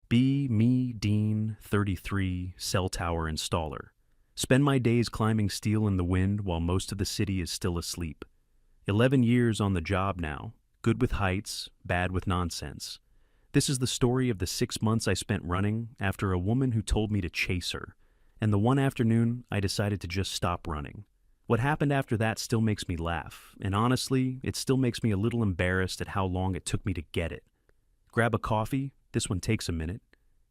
Be me, Dean, 33, cell tower installer. Spend my days climbing steel in the wind while most of the city is still asleep. 11 years on the job now, good with heights, bad with nonsense. This is the story of the 6 months I spent running after a woman who told me to chase her, and the one afternoon I decided to just stop running. What happened after that still makes me laugh, and honestly, it still makes me a little embarrassed at how long it took me to get it. Grab a coffee, this one takes a minute.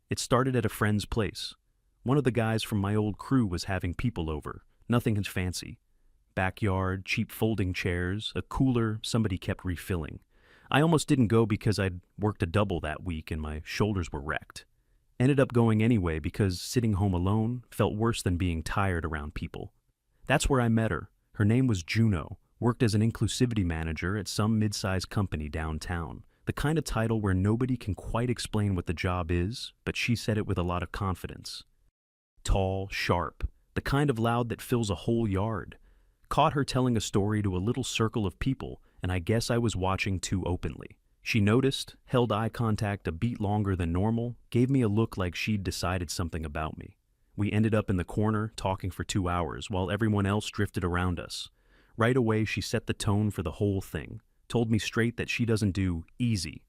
It started at a friend's place. One of the guys from my old crew was having people over, nothing as fancy. Backyard, cheap folding chairs, a cooler somebody kept refilling. I almost didn't go because I'd worked a double that week and my shoulders were wrecked. Ended up going anyway because sitting home alone felt worse than being tired around people. That's where I met her. Her name was Juno, worked as an inclusivity manager at some mid-sized company downtown. The kind of title where nobody can quite explain what the job is, but she said it with a lot of confidence. Tall, sharp, the kind of loud that fills a whole yard. Caught her telling a story to a little circle of people, and I guess I was watching too openly. She noticed, held eye contact a beat longer than normal, gave me a look like she'd decided something about me. We ended up in the corner, talking for 2 hours, while everyone else drifted around us. Right away, she set the tone for the whole thing. Told me straight that she doesn't do easy.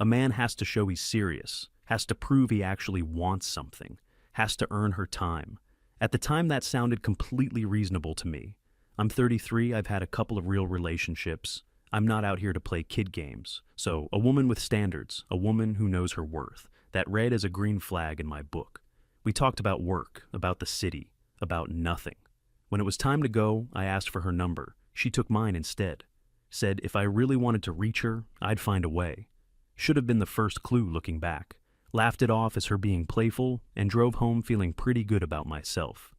A man has to show he's serious, has to prove he actually wants something, has to earn her time. At the time, that sounded completely reasonable to me. I'm 33, I've had a couple of real relationships. I'm not out here to play kid games. So, a woman with standards, a woman who knows her worth. That read as a green flag in my book. We talked about work, about the city, about nothing. When it was time to go, I asked for her number. She took mine instead. Said if I really wanted to reach her, I'd find a way. Should have been the first clue looking back. Laughed it off as her being playful and drove home feeling pretty good about myself.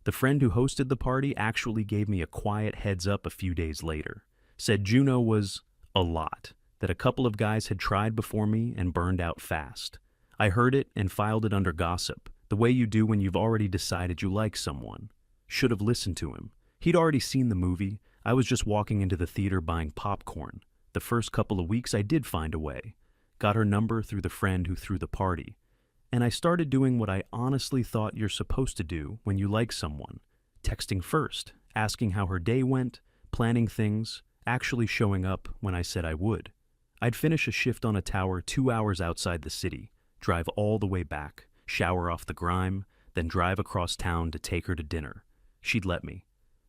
The friend who hosted the party actually gave me a quiet heads up a few days later. Said Juno was a lot, that a couple of guys had tried before me and burned out fast. I heard it and filed it under gossip, the way you do when you've already decided you like someone. Should have listened to him. He'd already seen the movie. I was just walking into the theater buying popcorn. The first couple of weeks I did find a way. Got her number through the friend who threw the party. And I started doing what I honestly thought you're supposed to do when you like someone. Texting first, asking how her day went, planning things, actually showing up when I said I would. I'd finish a shift on a tower 2 hours outside the city, drive all the way back, shower off the grime, then drive across town to take her to dinner. She'd let me.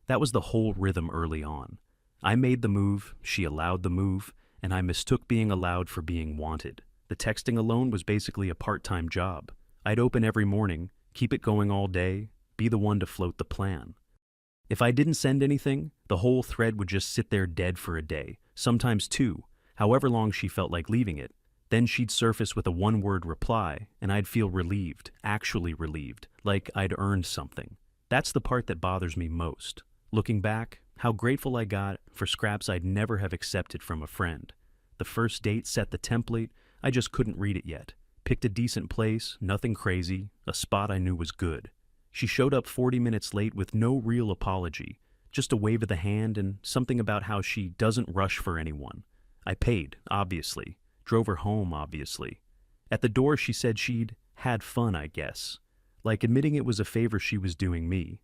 That was the whole rhythm early on. I made the move, she allowed the move, and I mistook being allowed for being wanted. The texting alone was basically a part-time job. I'd open every morning, keep it going all day, be the one to float the plan. If I didn't send anything, the whole thread would just sit there dead for a day, sometimes 2, however long she felt like leaving it. Then she'd surface with a one-word reply, and I'd feel relieved, actually relieved, like I'd earned something. That's the part that bothers me most. Looking back, how grateful I got for scraps I'd never have accepted from a friend. The first date set the template, I just couldn't read it yet. Picked a decent place, nothing crazy, a spot I knew was good. She showed up 40 minutes late with no real apology, just a wave of the hand and something about how she doesn't rush for anyone. I paid, obviously. Drove her home, obviously. At the door she said she'd had fun, I guess. Like admitting it was a favor she was doing me.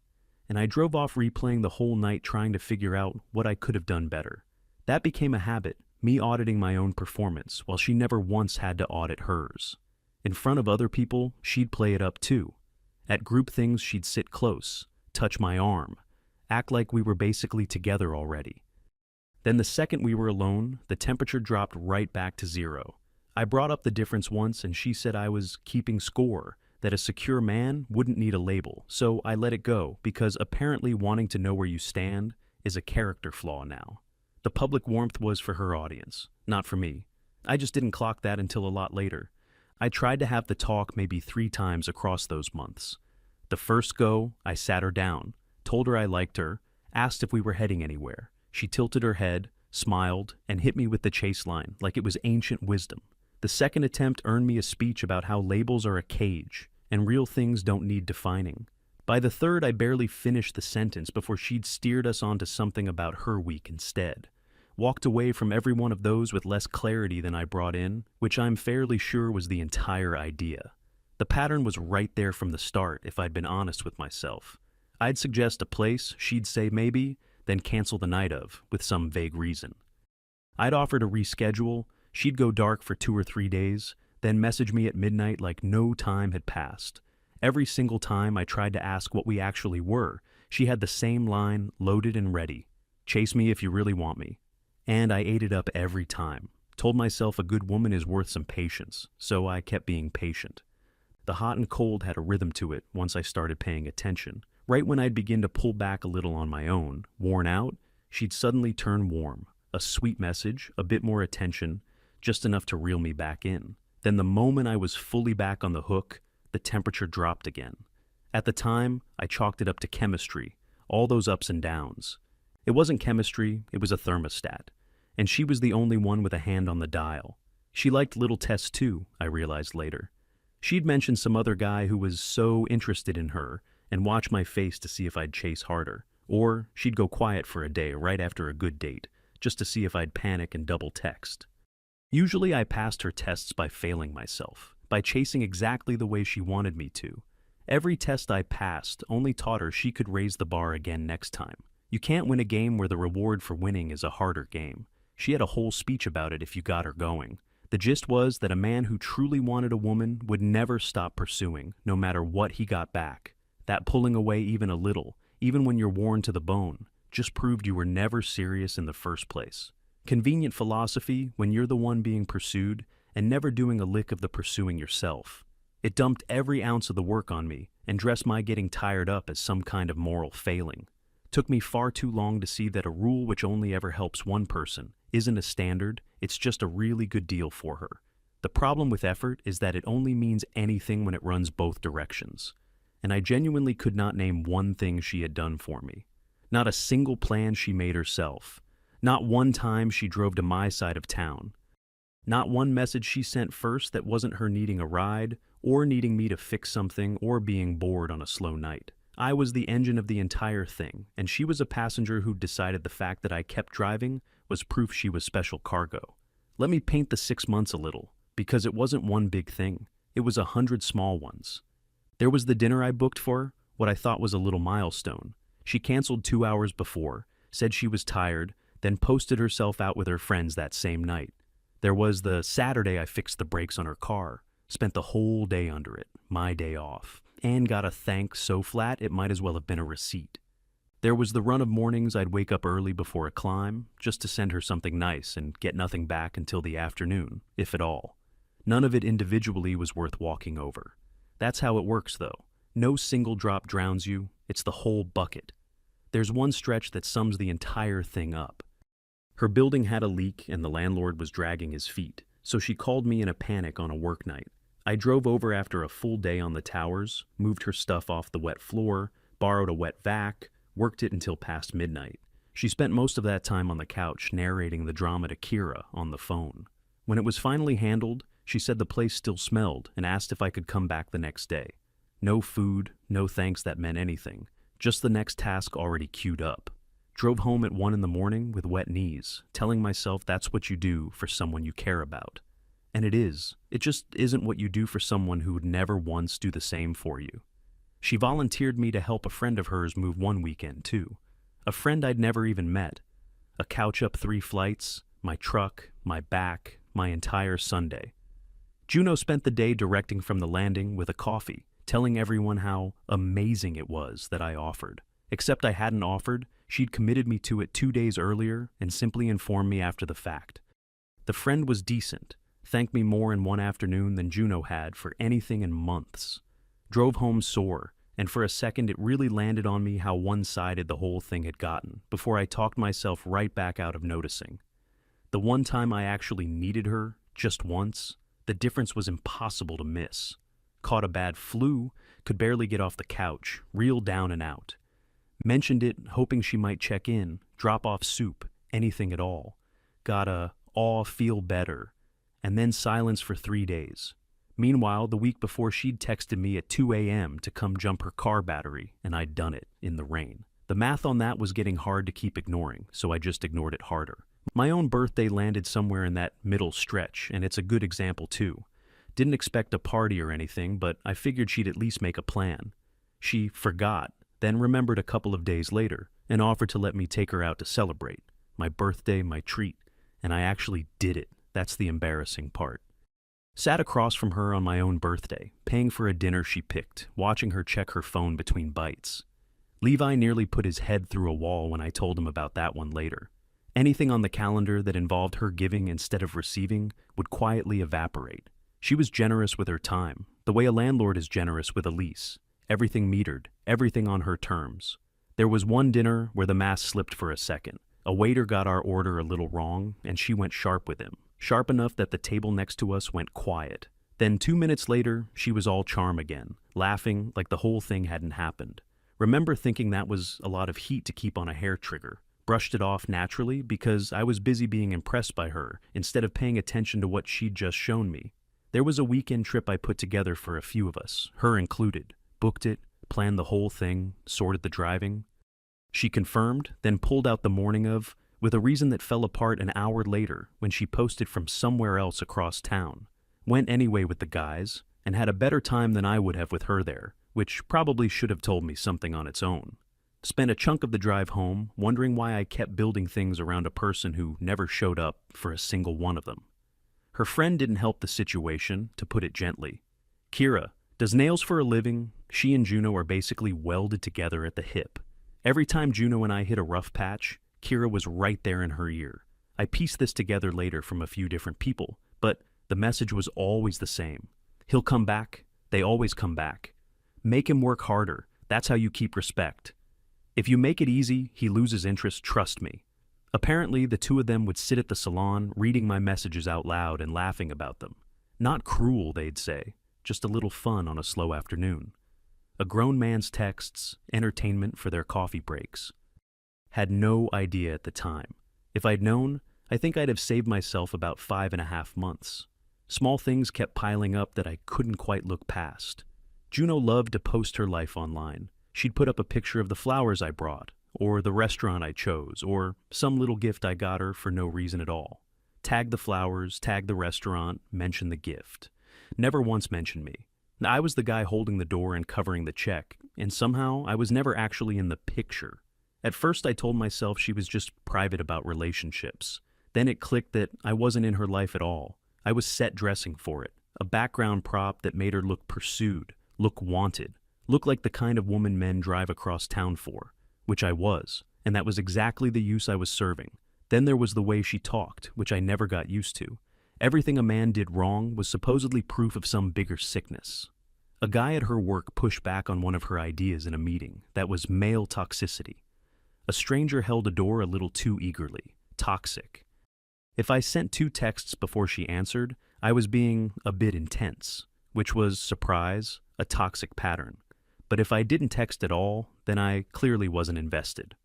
And I drove off replaying the whole night trying to figure out what I could have done better. That became a habit, me auditing my own performance, while she never once had to audit hers. In front of other people, she'd play it up too. At group things, she'd sit close, touch my arm, act like we were basically together already. Then the second we were alone, the temperature dropped right back to 0. I brought up the difference once and she said I was keeping score, that a secure man wouldn't need a label, so I let it go because apparently wanting to know where you stand is a character flaw now. The public warmth was for her audience, not for me. I just didn't clock that until a lot later. I tried to have the talk maybe 3 times across those months. The first go, I sat her down, told her I liked her, asked if we were heading anywhere. She tilted her head, smiled, and hit me with the chase line like it was ancient wisdom. The second attempt earned me a speech about how labels are a cage and real things don't need defining. By the third, I barely finished the sentence before she'd steered us onto something about her week instead. walked away from every one of those with less clarity than I brought in, which I'm fairly sure was the entire idea. The pattern was right there from the start if I'd been honest with myself. I'd suggest a place, she'd say maybe, then cancel the night of, with some vague reason. I'd offer to reschedule, she'd go dark for 2 or 3 days, then message me at midnight like no time had passed. Every single time I tried to ask what we actually were, she had the same line loaded and ready. Chase me if you really want me. And I ate it up every time. Told myself a good woman is worth some patience, so I kept being patient. The hot and cold had a rhythm to it once I started paying attention. Right when I'd begin to pull back a little on my own, worn out, she'd suddenly turn warm. A sweet message, a bit more attention, just enough to reel me back in. Then the moment I was fully back on the hook, the temperature dropped again. At the time, I chalked it up to chemistry, all those ups and downs. It wasn't chemistry, it was a thermostat. And she was the only one with a hand on the dial. She liked little tests too, I realized later. She'd mentioned some other guy who was so interested in her and watch my face to see if I'd chase harder. Or she'd go quiet for a day right after a good date, just to see if I'd panic and double text. Usually I passed her tests by failing myself, by chasing exactly the way she wanted me to. Every test I passed only taught her she could raise the bar again next time. You can't win a game where the reward for winning is a harder game. She had a whole speech about it if you got her going. The gist was that a man who truly wanted a woman would never stop pursuing, no matter what he got back. That pulling away even a little, even when you're worn to the bone, just proved you were never serious in the first place. Convenient philosophy when you're the one being pursued and never doing a lick of the pursuing yourself. It dumped every ounce of the work on me and dressed my getting tired up as some kind of moral failing. Took me far too long to see that a rule which only ever helps one person isn't a standard, it's just a really good deal for her. The problem with effort is that it only means anything when it runs both directions. And I genuinely could not name one thing she had done for me. Not a single plan she made herself. Not one time she drove to my side of town. Not one message she sent first that wasn't her needing a ride, or needing me to fix something, or being bored on a slow night. I was the engine of the entire thing, and she was a passenger who decided the fact that I kept driving was proof she was special cargo. Let me paint the 6 months a little, because it wasn't one big thing. It was 100 small ones. There was the dinner I booked for her, what I thought was a little milestone. She canceled 2 hours before, said she was tired, then posted herself out with her friends that same night. There was the Saturday I fixed the brakes on her car, spent the whole day under it, my day off, and got a thank so flat it might as well have been a receipt. There was the run of mornings I'd wake up early before a climb, just to send her something nice and get nothing back until the afternoon, if at all. None of it individually was worth walking over. That's how it works though. No single drop drowns you, it's the whole bucket. There's one stretch that sums the entire thing up. Her building had a leak and the landlord was dragging his feet, so she called me in a panic on a work night. I drove over after a full day on the towers, moved her stuff off the wet floor, borrowed a wet vac, worked it until past midnight. She spent most of that time on the couch narrating the drama to Kira on the phone. When it was finally handled, she said the place still smelled and asked if I could come back the next day. No food, no thanks that meant anything, just the next task already queued up. Drove home at 1 in the morning with wet knees, telling myself that's what you do for someone you care about. And it is. It just isn't what you do for someone who would never once do the same for you. She volunteered me to help a friend of hers move one weekend, too. A friend I'd never even met. A couch up 3 flights, my truck, my back, my entire Sunday. Juno spent the day directing from the landing with a coffee, telling everyone how amazing it was that I offered. Except I hadn't offered, she'd committed me to it 2 days earlier and simply informed me after the fact. The friend was decent, thanked me more in one afternoon than Juno had for anything in months. Drove home sore, and for a second it really landed on me how one-sided the whole thing had gotten before I talked myself right back out of noticing. The one time I actually needed her, just once, the difference was impossible to miss. Caught a bad flu, could barely get off the couch, real down and out. Mentioned it, hoping she might check in, drop off soup, anything at all. Got a feel better, and then silence for 3 days. Meanwhile, the week before she'd texted me at 2 a.m. to come jump her car battery, and I'd done it, in the rain. The math on that was getting hard to keep ignoring, so I just ignored it harder. My own birthday landed somewhere in that middle stretch, and it's a good example too. Didn't expect a party or anything, but I figured she'd at least make a plan. She forgot, then remembered a couple of days later, and offered to let me take her out to celebrate. My birthday, my treat. And I actually did it. That's the embarrassing part. Sat across from her on my own birthday, paying for a dinner she picked, watching her check her phone between bites. Levi nearly put his head through a wall when I told him about that one later. Anything on the calendar that involved her giving instead of receiving would quietly evaporate. She was generous with her time, the way a landlord is generous with a lease. Everything metered, everything on her terms. There was one dinner where the mask slipped for a second. A waiter got our order a little wrong, and she went sharp with him. Sharp enough that the table next to us went quiet. Then 2 minutes later, she was all charm again, laughing like the whole thing hadn't happened. Remember thinking that was a lot of heat to keep on a hair trigger. Brushed it off naturally because I was busy being impressed by her instead of paying attention to what she'd just shown me. There was a weekend trip I put together for a few of us, her included. Booked it, planned the whole thing, sorted the driving. She confirmed, then pulled out the morning of, with a reason that fell apart an hour later when she posted from somewhere else across town. Went anyway with the guys, and had a better time than I would have with her there, which probably should have told me something on its own. Spent a chunk of the drive home wondering why I kept building things around a person who never showed up for a single one of them. Her friend didn't help the situation, to put it gently. Kira does nails for a living. She and Juno are basically welded together at the hip. Every time Juno and I hit a rough patch, Kira was right there in her ear. I pieced this together later from a few different people, but the message was always the same. He'll come back. They always come back. Make him work harder. That's how you keep respect. If you make it easy, he loses interest, trust me. Apparently, the two of them would sit at the salon, reading my messages out loud and laughing about them. Not cruel, they'd say, just a little fun on a slow afternoon. A grown man's texts, entertainment for their coffee breaks. Had no idea at the time. If I'd known, I think I'd have saved myself about 5.5 months. Small things kept piling up that I couldn't quite look past. Juno loved to post her life online. She'd put up a picture of the flowers I brought, or the restaurant I chose, or some little gift I got her for no reason at all. Tag the flowers, tag the restaurant, mention the gift. Never once mentioned me. I was the guy holding the door and covering the check, and somehow I was never actually in the picture. At first I told myself she was just private about relationships. Then it clicked that I wasn't in her life at all. I was set dressing for it, a background prop that made her look pursued, look wanted, look like the kind of woman men drive across town for, which I was, and that was exactly the use I was serving. Then there was the way she talked, which I never got used to. Everything a man did wrong was supposedly proof of some bigger sickness. A guy at her work pushed back on one of her ideas in a meeting. That was male toxicity. A stranger held a door a little too eagerly. Toxic. If I sent 2 texts before she answered, I was being a bit intense, which was, surprise, a toxic pattern. But if I didn't text at all, then I clearly wasn't invested.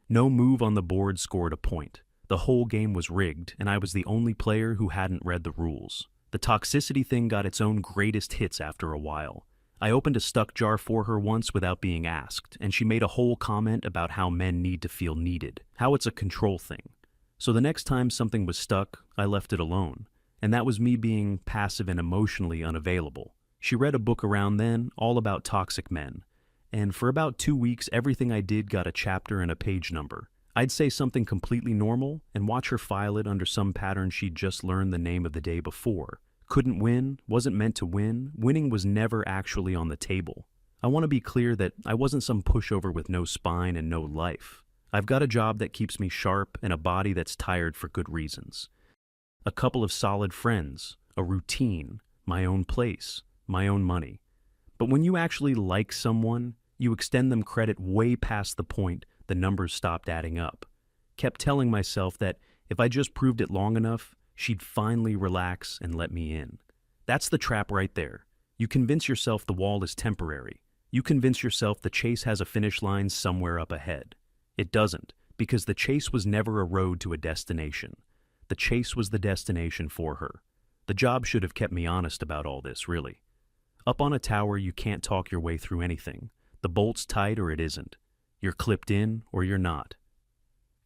No move on the board scored a point. The whole game was rigged, and I was the only player who hadn't read the rules. The toxicity thing got its own greatest hits after a while. I opened a stuck jar for her once without being asked, and she made a whole comment about how men need to feel needed, how it's a control thing. So the next time something was stuck, I left it alone, and that was me being passive and emotionally unavailable. She read a book around then, all about toxic men, and for about 2 weeks everything I did got a chapter and a page number. I'd say something completely normal and watch her file it under some pattern she'd just learned the name of the day before. Couldn't win, wasn't meant to win, winning was never actually on the table. I want to be clear that I wasn't some pushover with no spine and no life. I've got a job that keeps me sharp and a body that's tired for good reasons. A couple of solid friends, a routine, my own place, my own money. But when you actually like someone, you extend them credit way past the point the numbers stopped adding up. Kept telling myself that if I just proved it long enough, she'd finally relax and let me in. That's the trap right there. You convince yourself the wall is temporary. You convince yourself the chase has a finish line somewhere up ahead. It doesn't, because the chase was never a road to a destination. The chase was the destination for her. The job should have kept me honest about all this, really. Up on a tower, you can't talk your way through anything. The bolt's tight or it isn't. You're clipped in or you're not.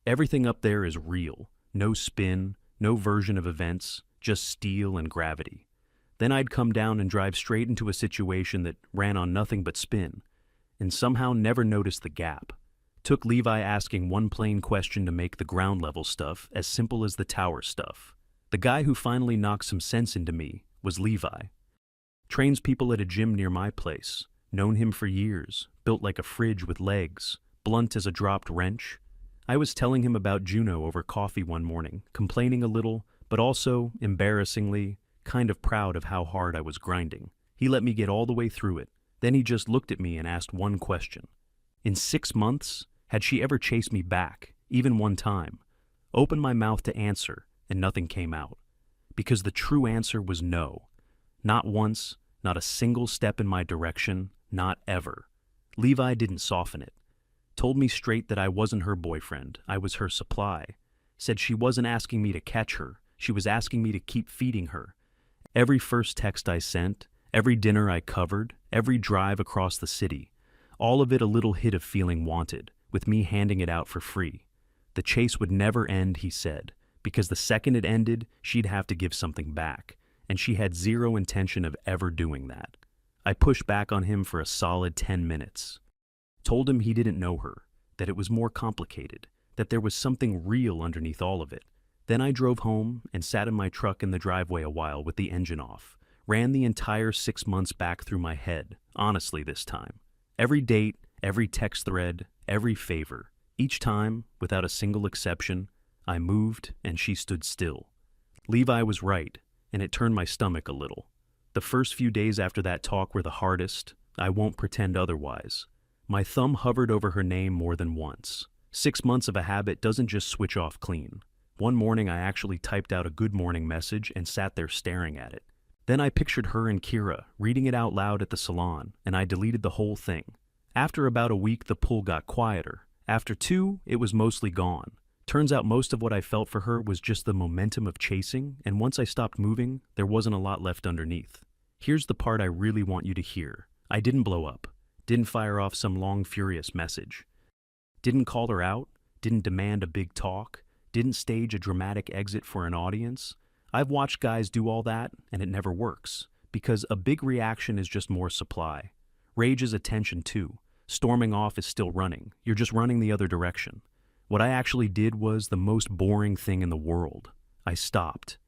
Everything up there is real. No spin, no version of events, just steel and gravity. Then I'd come down and drive straight into a situation that ran on nothing but spin, and somehow never noticed the gap. Took Levi asking one plain question to make the ground level stuff as simple as the tower stuff. The guy who finally knocked some sense into me was Levi. Trains people at a gym near my place. Known him for years, built like a fridge with legs, blunt as a dropped wrench. I was telling him about Juno over coffee one morning, complaining a little, but also, embarrassingly, kind of proud of how hard I was grinding. He let me get all the way through it. Then he just looked at me and asked one question. In 6 months, had she ever chased me back, even one time? Opened my mouth to answer, and nothing came out. Because the true answer was no. Not once, not a single step in my direction, not ever. Levi didn't soften it. Told me straight that I wasn't her boyfriend, I was her supply. Said she wasn't asking me to catch her, she was asking me to keep feeding her. Every first text I sent, every dinner I covered, every drive across the city, all of it a little hit of feeling wanted, with me handing it out for free. The chase would never end, he said, because the second it ended, she'd have to give something back, and she had zero intention of ever doing that. I pushed back on him for a solid 10 minutes. Told him he didn't know her, that it was more complicated, that there was something real underneath all of it. Then I drove home and sat in my truck in the driveway a while with the engine off. Ran the entire 6 months back through my head, honestly this time. Every date, every text thread, every favor. Each time, without a single exception, I moved and she stood still. Levi was right, and it turned my stomach a little. The first few days after that talk were the hardest. I won't pretend otherwise. My thumb hovered over her name more than once. 6 months of a habit doesn't just switch off clean. One morning I actually typed out a good morning message and sat there staring at it. Then I pictured her and Kira reading it out loud at the salon, and I deleted the whole thing. After about a week, the pull got quieter. After 2, it was mostly gone. Turns out most of what I felt for her was just the momentum of chasing, and once I stopped moving, there wasn't a lot left underneath. Here's the part I really want you to hear. I didn't blow up. Didn't fire off some long, furious message. Didn't call her out. Didn't demand a big talk. Didn't stage a dramatic exit for an audience. I've watched guys do all that, and it never works, because a big reaction is just more supply. Rage is attention too. Storming off is still running. You're just running the other direction. What I actually did was the most boring thing in the world. I stopped.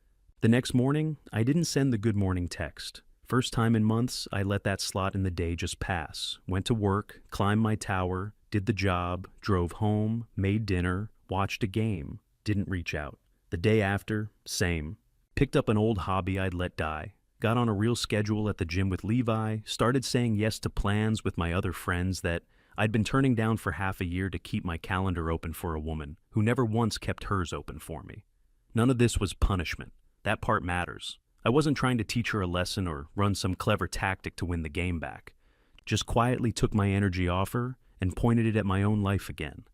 The next morning, I didn't send the good morning text. First time in months, I let that slot in the day just pass. Went to work, climbed my tower, did the job, drove home, made dinner, watched a game, didn't reach out. The day after, same. Picked up an old hobby I'd let die. Got on a real schedule at the gym with Levi, started saying yes to plans with my other friends that I'd been turning down for half a year to keep my calendar open for a woman who never once kept hers open for me. None of this was punishment. That part matters. I wasn't trying to teach her a lesson or run some clever tactic to win the game back. Just quietly took my energy off her and pointed it at my own life again.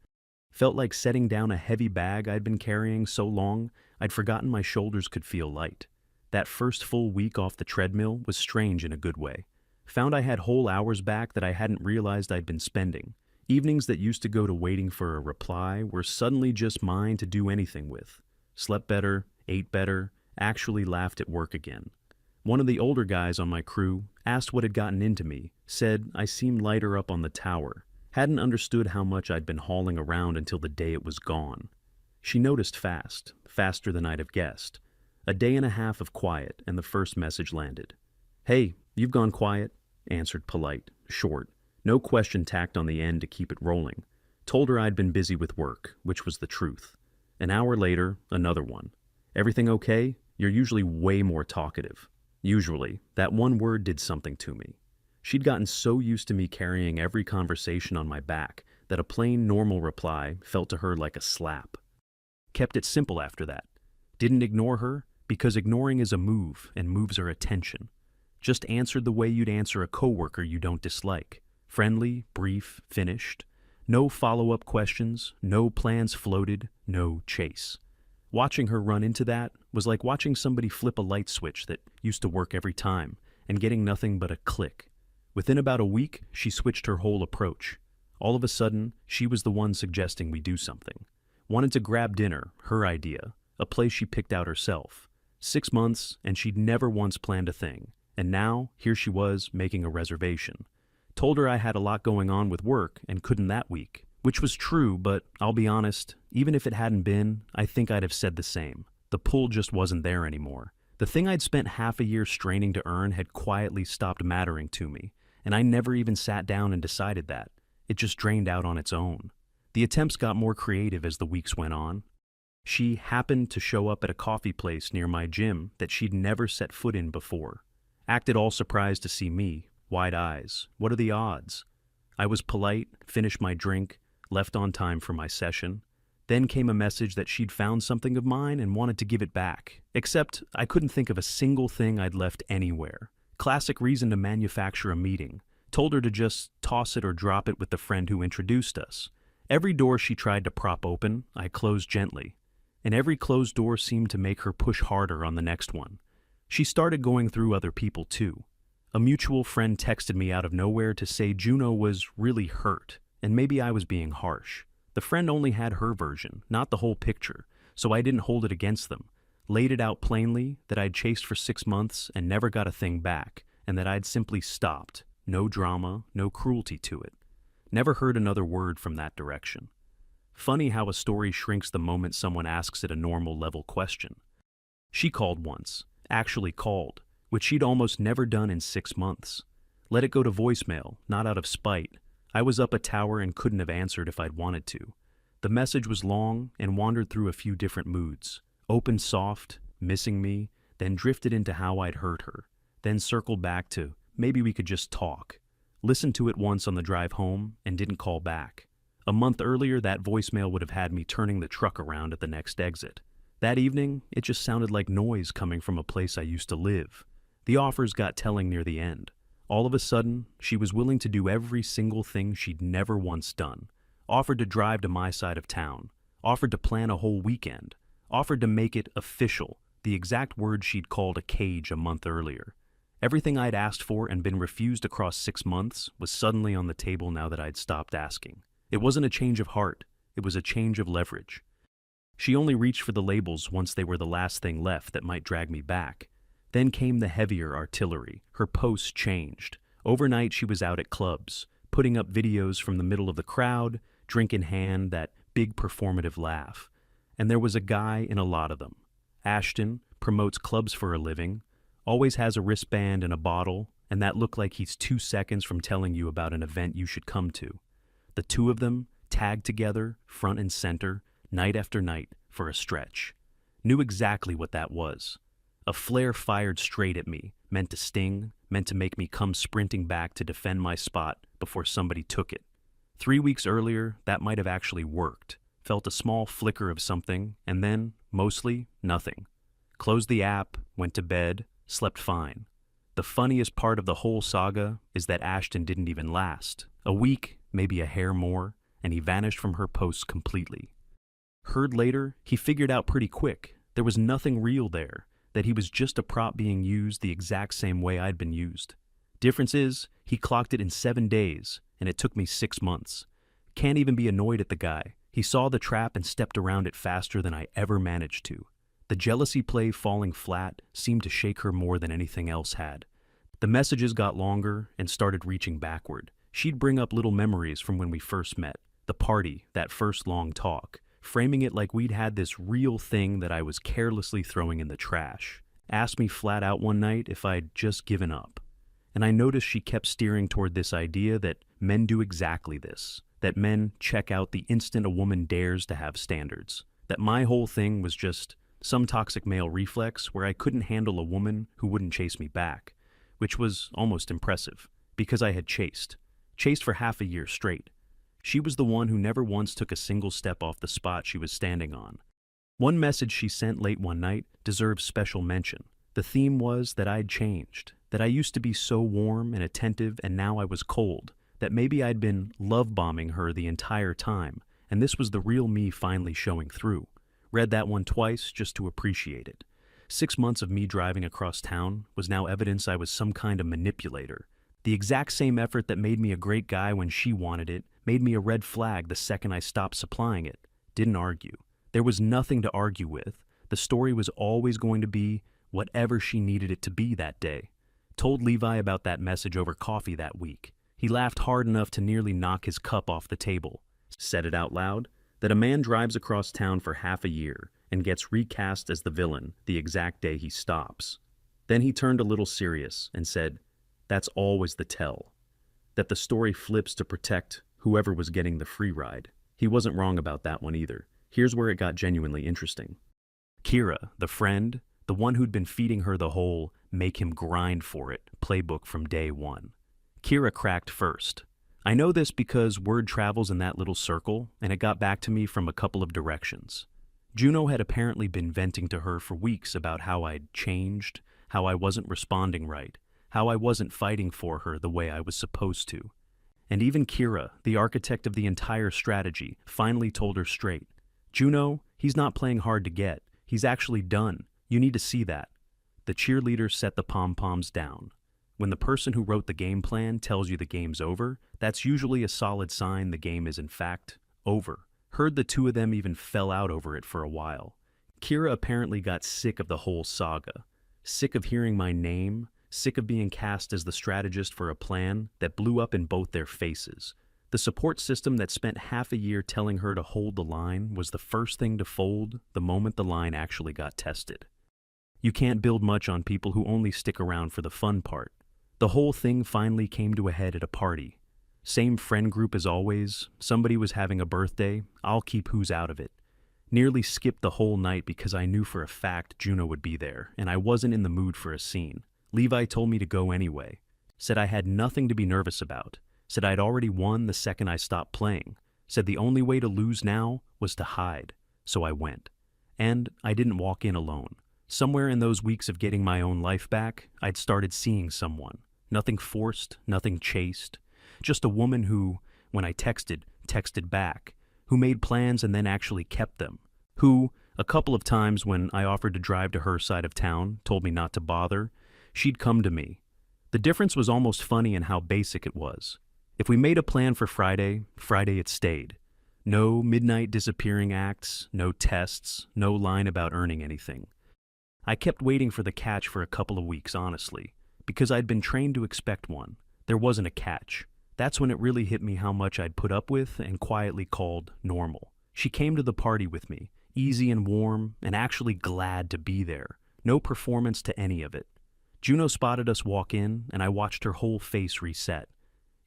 Felt like setting down a heavy bag I'd been carrying so long, I'd forgotten my shoulders could feel light. That first full week off the treadmill was strange in a good way. Found I had whole hours back that I hadn't realized I'd been spending. Evenings that used to go to waiting for a reply were suddenly just mine to do anything with. Slept better, ate better, actually laughed at work again. One of the older guys on my crew asked what had gotten into me, said I seemed lighter up on the tower. Hadn't understood how much I'd been hauling around until the day it was gone. She noticed fast, faster than I'd have guessed. A day and a half of quiet, and the first message landed. "Hey, you've gone quiet," answered polite, short. No question tacked on the end to keep it rolling. Told her I'd been busy with work, which was the truth. An hour later, another one. "Everything okay? You're usually way more talkative." Usually, that one word did something to me. She'd gotten so used to me carrying every conversation on my back that a plain, normal reply felt to her like a slap. Kept it simple after that. Didn't ignore her, because ignoring is a move, and moves are attention. Just answered the way you'd answer a coworker you don't dislike. Friendly, brief, finished. No follow-up questions, no plans floated, no chase. Watching her run into that was like watching somebody flip a light switch that used to work every time, and getting nothing but a click. Within about a week, she switched her whole approach. All of a sudden, she was the one suggesting we do something. Wanted to grab dinner, her idea. a place she picked out herself. 6 months, and she'd never once planned a thing. And now, here she was, making a reservation. Told her I had a lot going on with work and couldn't that week. Which was true, but I'll be honest, even if it hadn't been, I think I'd have said the same. The pull just wasn't there anymore. The thing I'd spent half a year straining to earn had quietly stopped mattering to me, and I never even sat down and decided that. It just drained out on its own. The attempts got more creative as the weeks went on. She happened to show up at a coffee place near my gym that she'd never set foot in before. Acted all surprised to see me, wide eyes. What are the odds? I was polite, finished my drink, left on time for my session. Then came a message that she'd found something of mine and wanted to give it back. Except I couldn't think of a single thing I'd left anywhere. Classic reason to manufacture a meeting. Told her to just toss it or drop it with the friend who introduced us. Every door she tried to prop open, I closed gently. And every closed door seemed to make her push harder on the next one. She started going through other people too. A mutual friend texted me out of nowhere to say Juno was really hurt, and maybe I was being harsh. The friend only had her version, not the whole picture, so I didn't hold it against them. Laid it out plainly that I'd chased for 6 months and never got a thing back, and that I'd simply stopped. No drama, no cruelty to it. Never heard another word from that direction. Funny how a story shrinks the moment someone asks it a normal level question. She called once, actually called, which she'd almost never done in 6 months. Let it go to voicemail, not out of spite. I was up a tower and couldn't have answered if I'd wanted to. The message was long and wandered through a few different moods. Opened soft, missing me, then drifted into how I'd hurt her. Then circled back to, maybe we could just talk. Listened to it once on the drive home and didn't call back. A month earlier, that voicemail would have had me turning the truck around at the next exit. That evening, it just sounded like noise coming from a place I used to live. The offers got telling near the end. All of a sudden, she was willing to do every single thing she'd never once done. Offered to drive to my side of town. Offered to plan a whole weekend. Offered to make it official, the exact word she'd called a cage a month earlier. Everything I'd asked for and been refused across 6 months was suddenly on the table now that I'd stopped asking. It wasn't a change of heart, it was a change of leverage. She only reached for the labels once they were the last thing left that might drag me back. Then came the heavier artillery. Her posts changed. Overnight she was out at clubs, putting up videos from the middle of the crowd, drink in hand, that big performative laugh. And there was a guy in a lot of them. Ashton promotes clubs for a living, always has a wristband and a bottle, and that looked like he's 2 seconds from telling you about an event you should come to. The two of them, tagged together, front and center, night after night, for a stretch. Knew exactly what that was. A flare fired straight at me, meant to sting, meant to make me come sprinting back to defend my spot before somebody took it. 3 weeks earlier, that might have actually worked. Felt a small flicker of something, and then, mostly, nothing. Closed the app, went to bed, slept fine. The funniest part of the whole saga is that Ashton didn't even last. A week, maybe a hair more, and he vanished from her posts completely. Heard later, he figured out pretty quick there was nothing real there, that he was just a prop being used the exact same way I'd been used. Difference is, he clocked it in 7 days, and it took me 6 months. Can't even be annoyed at the guy. He saw the trap and stepped around it faster than I ever managed to. The jealousy play falling flat seemed to shake her more than anything else had. The messages got longer and started reaching backward. She'd bring up little memories from when we first met, the party, that first long talk, framing it like we'd had this real thing that I was carelessly throwing in the trash. Asked me flat out one night if I'd just given up. And I noticed she kept steering toward this idea that men do exactly this, that men check out the instant a woman dares to have standards, that my whole thing was just some toxic male reflex where I couldn't handle a woman who wouldn't chase me back, which was almost impressive, because I had chased for half a year straight. She was the one who never once took a single step off the spot she was standing on. One message she sent late one night deserves special mention. The theme was that I'd changed, that I used to be so warm and attentive and now I was cold, that maybe I'd been love-bombing her the entire time, and this was the real me finally showing through. Read that one twice just to appreciate it. 6 months of me driving across town was now evidence I was some kind of manipulator. The exact same effort that made me a great guy when she wanted it made me a red flag the second I stopped supplying it. Didn't argue. There was nothing to argue with. The story was always going to be whatever she needed it to be that day. Told Levi about that message over coffee that week. He laughed hard enough to nearly knock his cup off the table. Said it out loud, that a man drives across town for half a year and gets recast as the villain the exact day he stops. Then he turned a little serious and said, that's always the tell. That the story flips to protect whoever was getting the free ride. He wasn't wrong about that one either. Here's where it got genuinely interesting. Kira, the friend, the one who'd been feeding her the whole make him grind for it playbook from day one. Kira cracked first. I know this because word travels in that little circle, and it got back to me from a couple of directions. Juno had apparently been venting to her for weeks about how I'd changed, how I wasn't responding right, how I wasn't fighting for her the way I was supposed to. And even Kira, the architect of the entire strategy, finally told her straight, Juno, he's not playing hard to get. He's actually done. You need to see that. The cheerleader set the pom-poms down. When the person who wrote the game plan tells you the game's over, that's usually a solid sign the game is in fact over. Heard the two of them even fell out over it for a while. Kira apparently got sick of the whole saga. Sick of hearing my name, sick of being cast as the strategist for a plan that blew up in both their faces. The support system that spent half a year telling her to hold the line was the first thing to fold the moment the line actually got tested. You can't build much on people who only stick around for the fun part. The whole thing finally came to a head at a party. Same friend group as always, somebody was having a birthday, I'll keep who's out of it. Nearly skipped the whole night because I knew for a fact Juno would be there, and I wasn't in the mood for a scene. Levi told me to go anyway. Said I had nothing to be nervous about. Said I'd already won the second I stopped playing. Said the only way to lose now was to hide. So I went. And I didn't walk in alone. Somewhere in those weeks of getting my own life back, I'd started seeing someone. Nothing forced, nothing chased. Just a woman who, when I texted back. Who made plans and then actually kept them. Who, a couple of times when I offered to drive to her side of town, told me not to bother, she'd come to me. The difference was almost funny in how basic it was. If we made a plan for Friday, Friday it stayed. No midnight disappearing acts, no tests, no line about earning anything. I kept waiting for the catch for a couple of weeks, honestly, because I'd been trained to expect one. There wasn't a catch. That's when it really hit me how much I'd put up with and quietly called normal. She came to the party with me, easy and warm, and actually glad to be there. No performance to any of it. Juno spotted us walk in, and I watched her whole face reset.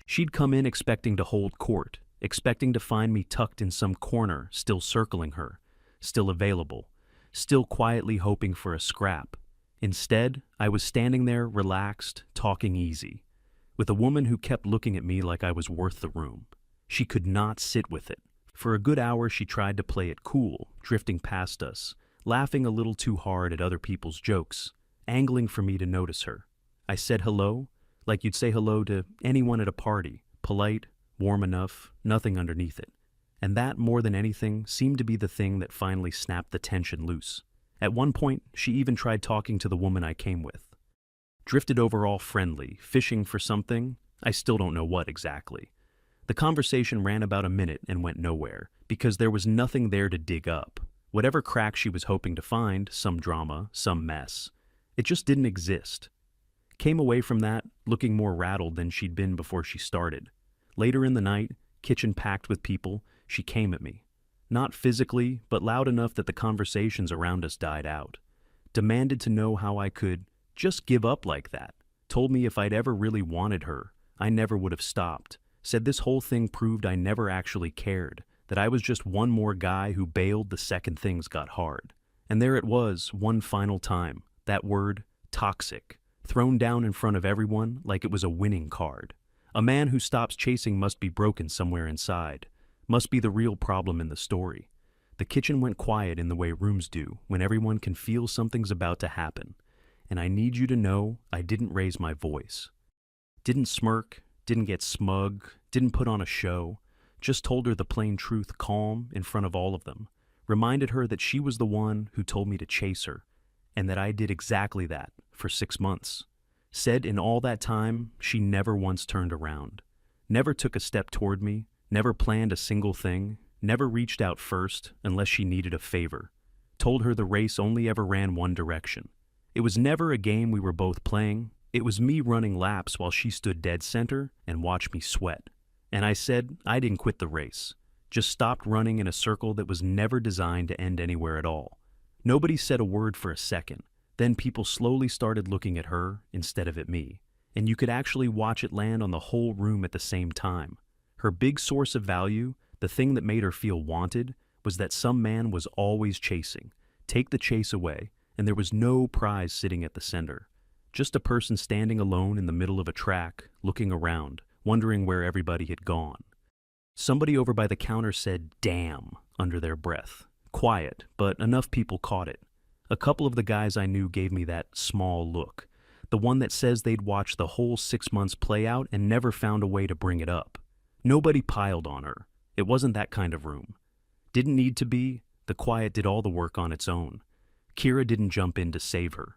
She'd come in expecting to hold court, expecting to find me tucked in some corner, still circling her, still available, still quietly hoping for a scrap. Instead, I was standing there, relaxed, talking easy, with a woman who kept looking at me like I was worth the room. She could not sit with it. For a good hour she tried to play it cool, drifting past us, laughing a little too hard at other people's jokes, angling for me to notice her. I said hello, like you'd say hello to anyone at a party, polite, warm enough, nothing underneath it. And that, more than anything, seemed to be the thing that finally snapped the tension loose. At one point, she even tried talking to the woman I came with. Drifted over all friendly, fishing for something, I still don't know what exactly. The conversation ran about a minute and went nowhere, because there was nothing there to dig up. Whatever crack she was hoping to find, some drama, some mess, it just didn't exist. Came away from that looking more rattled than she'd been before she started. Later in the night, kitchen packed with people, she came at me. Not physically, but loud enough that the conversations around us died out. Demanded to know how I could just give up like that. Told me if I'd ever really wanted her, I never would have stopped. Said this whole thing proved I never actually cared, that I was just one more guy who bailed the second things got hard. And there it was, one final time, that word, toxic, thrown down in front of everyone like it was a winning card. A man who stops chasing must be broken somewhere inside, must be the real problem in the story. The kitchen went quiet in the way rooms do when everyone can feel something's about to happen. And I need you to know I didn't raise my voice. Didn't smirk, didn't get smug, didn't put on a show. Just told her the plain truth calm in front of all of them. Reminded her that she was the one who told me to chase her, and that I did exactly that for 6 months. Said in all that time, she never once turned around. Never took a step toward me, never planned a single thing, never reached out first unless she needed a favor. Told her the race only ever ran one direction. It was never a game we were both playing. It was me running laps while she stood dead center and watched me sweat. And I said I didn't quit the race, just stopped running in a circle that was never designed to end anywhere at all. Nobody said a word for a second. Then people slowly started looking at her instead of at me, and you could actually watch it land on the whole room at the same time. Her big source of value, the thing that made her feel wanted, was that some man was always chasing. Take the chase away, and there was no prize sitting at the center. Just a person standing alone in the middle of a track, looking around, wondering where everybody had gone. Somebody over by the counter said, "Damn," under their breath. Quiet, but enough people caught it. A couple of the guys I knew gave me that small look, the one that says they'd watched the whole 6 months play out and never found a way to bring it up. Nobody piled on her. It wasn't that kind of room. Didn't need to be. The quiet did all the work on its own. Kira didn't jump in to save her.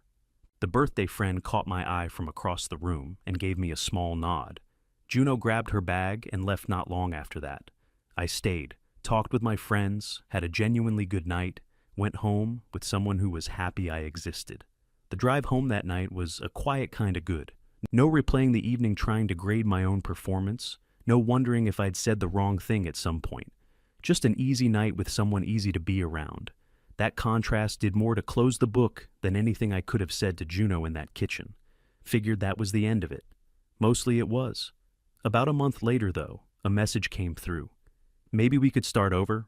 The birthday friend caught my eye from across the room and gave me a small nod. Juno grabbed her bag and left not long after that. I stayed, talked with my friends, had a genuinely good night, went home with someone who was happy I existed. The drive home that night was a quiet kind of good. No replaying the evening trying to grade my own performance, no wondering if I'd said the wrong thing at some point. Just an easy night with someone easy to be around. That contrast did more to close the book than anything I could have said to Juno in that kitchen. Figured that was the end of it. Mostly it was. About a month later, though, a message came through. Maybe we could start over?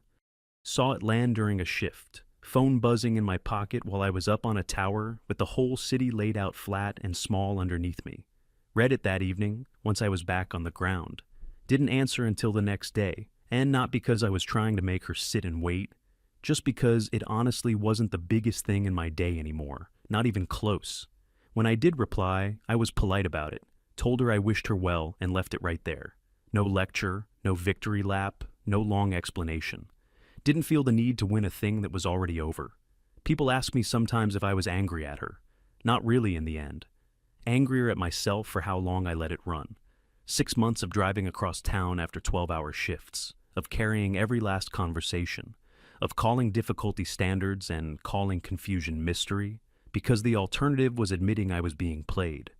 Saw it land during a shift, phone buzzing in my pocket while I was up on a tower with the whole city laid out flat and small underneath me. Read it that evening, once I was back on the ground. Didn't answer until the next day, and not because I was trying to make her sit and wait, just because it honestly wasn't the biggest thing in my day anymore, not even close. When I did reply, I was polite about it, told her I wished her well, and left it right there. No lecture, no victory lap, no long explanation. Didn't feel the need to win a thing that was already over. People ask me sometimes if I was angry at her. Not really in the end. Angrier at myself for how long I let it run. 6 months of driving across town after 12-hour shifts, of carrying every last conversation, of calling difficulty standards and calling confusion mystery, because the alternative was admitting I was being played.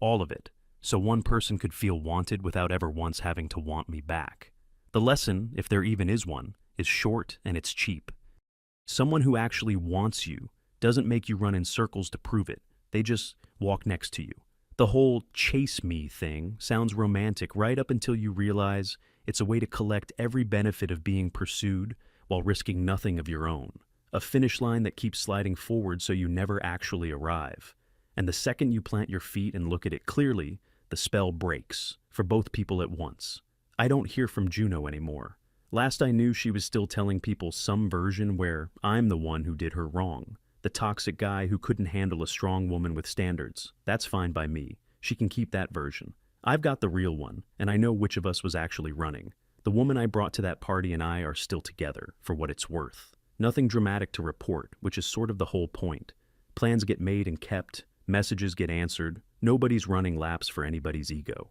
All of it, so one person could feel wanted without ever once having to want me back. The lesson, if there even is one, is short and it's cheap. Someone who actually wants you doesn't make you run in circles to prove it. They just walk next to you. The whole chase me thing sounds romantic right up until you realize it's a way to collect every benefit of being pursued while risking nothing of your own. A finish line that keeps sliding forward so you never actually arrive. And the second you plant your feet and look at it clearly, the spell breaks, for both people at once. I don't hear from Juno anymore. Last I knew, she was still telling people some version where I'm the one who did her wrong. The toxic guy who couldn't handle a strong woman with standards. That's fine by me. She can keep that version. I've got the real one, and I know which of us was actually running. The woman I brought to that party and I are still together, for what it's worth. Nothing dramatic to report, which is sort of the whole point. Plans get made and kept, messages get answered, nobody's running laps for anybody's ego.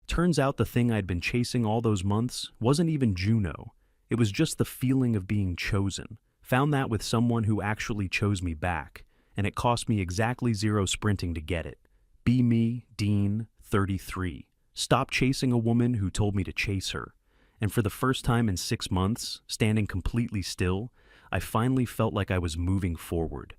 Turns out the thing I'd been chasing all those months wasn't even Juno. It was just the feeling of being chosen. Found that with someone who actually chose me back, and it cost me exactly 0 sprinting to get it. Be me, Dean, 33. Stop chasing a woman who told me to chase her. And for the first time in 6 months, standing completely still, I finally felt like I was moving forward.